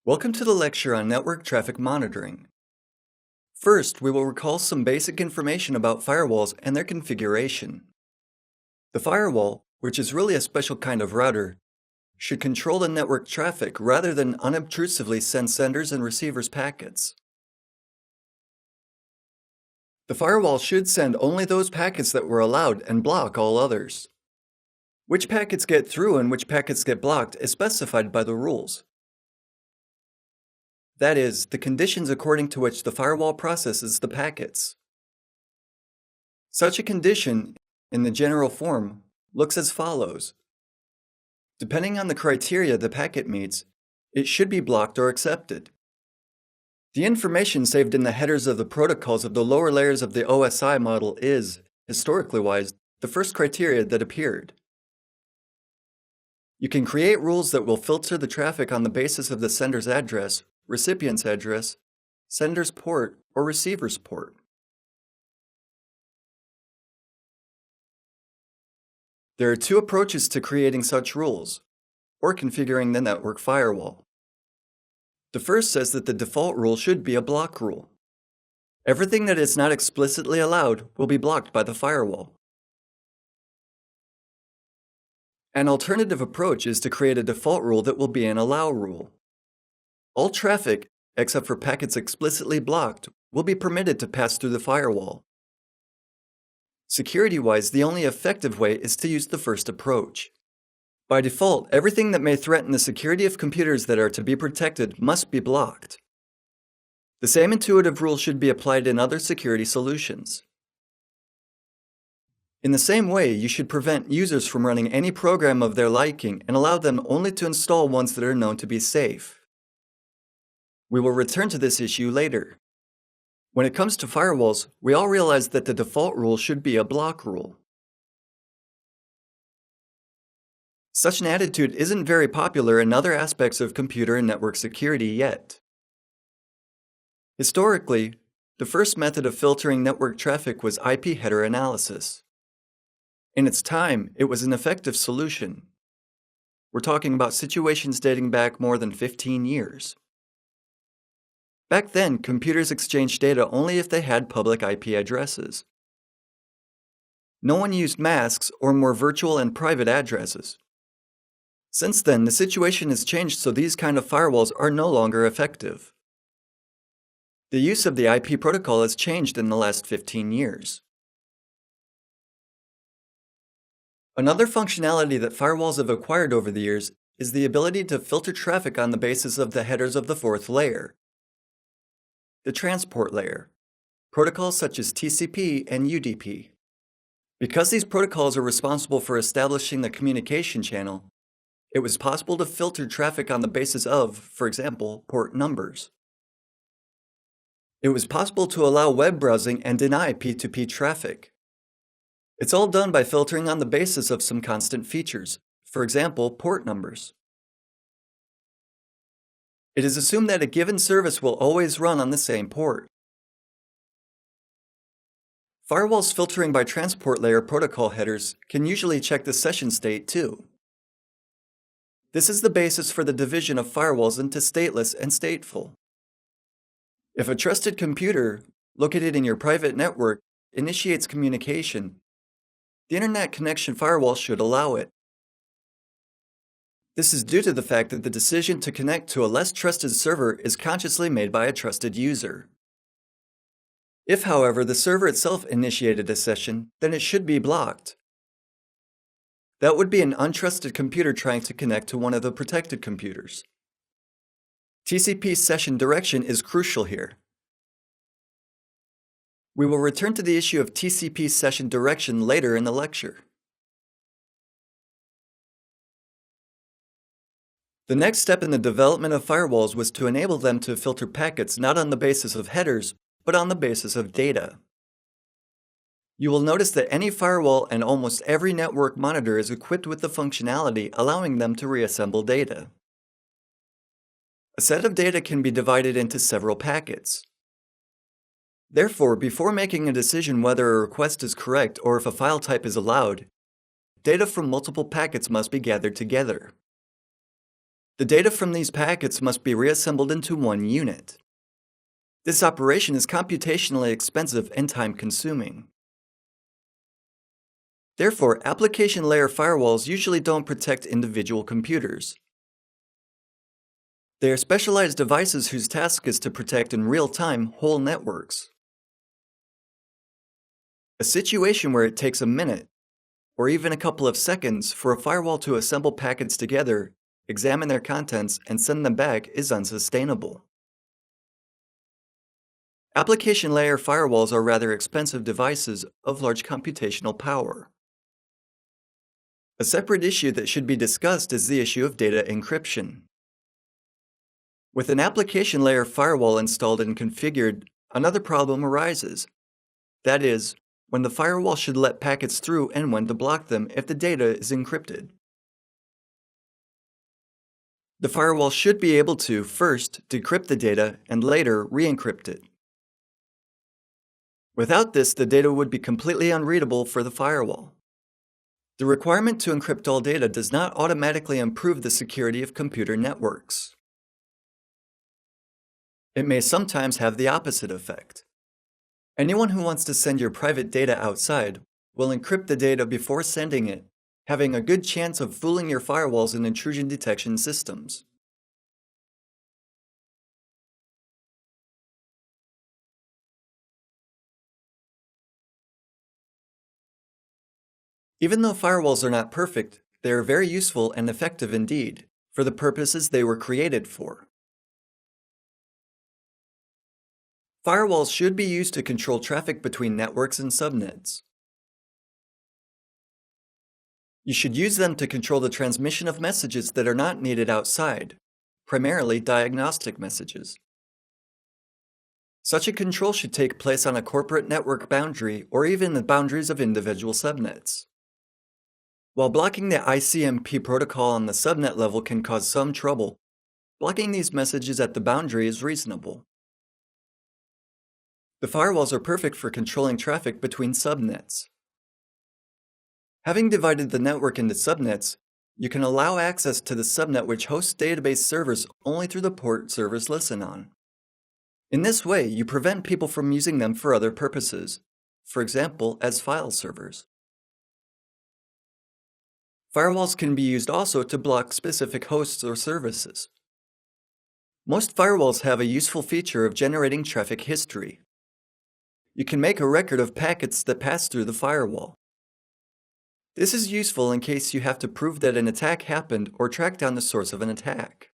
Welcome to the lecture on network traffic monitoring. First, we will recall some basic information about firewalls and their configuration. The firewall, which is really a special kind of router, should control the network traffic rather than unobtrusively send senders and receivers packets. The firewall should send only those packets that were allowed and block all others. Which packets get through and which packets get blocked is specified by the rules. That is, the conditions according to which the firewall processes the packets. Such a condition, in the general form, looks as follows. Depending on the criteria the packet meets, it should be blocked or accepted. The information saved in the headers of the protocols of the lower layers of the OSI model is, historically wise, the first criteria that appeared. You can create rules that will filter the traffic on the basis of the sender's address, recipient's address, sender's port, or receiver's port. There are two approaches to creating such rules, or configuring the network firewall. The first says that the default rule should be a block rule. Everything that is not explicitly allowed will be blocked by the firewall. An alternative approach is to create a default rule that will be an allow rule. All traffic, except for packets explicitly blocked, will be permitted to pass through the firewall. Security-wise, the only effective way is to use the first approach. By default, everything that may threaten the security of computers that are to be protected must be blocked. The same intuitive rule should be applied in other security solutions. In the same way, you should prevent users from running any program of their liking and allow them only to install ones that are known to be safe. We will return to this issue later. When it comes to firewalls, we all realize that the default rule should be a block rule. Such an attitude isn't very popular in other aspects of computer and network security yet. Historically, the first method of filtering network traffic was IP header analysis. In its time, it was an effective solution. We're talking about situations dating back more than 15 years. Back then, computers exchanged data only if they had public IP addresses. No one used masks or more virtual and private addresses. Since then, the situation has changed, so these kind of firewalls are no longer effective. The use of the IP protocol has changed in the last 15 years. Another functionality that firewalls have acquired over the years is the ability to filter traffic on the basis of the headers of the fourth layer, the transport layer, protocols such as TCP and UDP. Because these protocols are responsible for establishing the communication channel, it was possible to filter traffic on the basis of, for example, port numbers. It was possible to allow web browsing and deny P2P traffic. It's all done by filtering on the basis of some constant features, for example, port numbers. It is assumed that a given service will always run on the same port. Firewalls filtering by transport layer protocol headers can usually check the session state too. This is the basis for the division of firewalls into stateless and stateful. If a trusted computer, located in your private network, initiates communication, the Internet connection firewall should allow it. This is due to the fact that the decision to connect to a less trusted server is consciously made by a trusted user. If, however, the server itself initiated a session, then it should be blocked. That would be an untrusted computer trying to connect to one of the protected computers. TCP session direction is crucial here. We will return to the issue of TCP session direction later in the lecture. The next step in the development of firewalls was to enable them to filter packets not on the basis of headers, but on the basis of data. You will notice that any firewall and almost every network monitor is equipped with the functionality allowing them to reassemble data. A set of data can be divided into several packets. Therefore, before making a decision whether a request is correct or if a file type is allowed, data from multiple packets must be gathered together. The data from these packets must be reassembled into one unit. This operation is computationally expensive and time-consuming. Therefore, application layer firewalls usually don't protect individual computers. They are specialized devices whose task is to protect in real time whole networks. A situation where it takes a minute, or even a couple of seconds, for a firewall to assemble packets together, examine their contents, and send them back is unsustainable. Application layer firewalls are rather expensive devices of large computational power. A separate issue that should be discussed is the issue of data encryption. With an application layer firewall installed and configured, another problem arises. That is, when the firewall should let packets through and when to block them if the data is encrypted. The firewall should be able to, first, decrypt the data and later re-encrypt it. Without this, the data would be completely unreadable for the firewall. The requirement to encrypt all data does not automatically improve the security of computer networks. It may sometimes have the opposite effect. Anyone who wants to send your private data outside will encrypt the data before sending it, having a good chance of fooling your firewalls and intrusion detection systems. Even though firewalls are not perfect, they are very useful and effective indeed, for the purposes they were created for. Firewalls should be used to control traffic between networks and subnets. You should use them to control the transmission of messages that are not needed outside, primarily diagnostic messages. Such a control should take place on a corporate network boundary or even the boundaries of individual subnets. While blocking the ICMP protocol on the subnet level can cause some trouble, blocking these messages at the boundary is reasonable. The firewalls are perfect for controlling traffic between subnets. Having divided the network into subnets, you can allow access to the subnet which hosts database servers only through the port servers listen on. In this way, you prevent people from using them for other purposes, for example, as file servers. Firewalls can be used also to block specific hosts or services. Most firewalls have a useful feature of generating traffic history. You can make a record of packets that pass through the firewall. This is useful in case you have to prove that an attack happened or track down the source of an attack.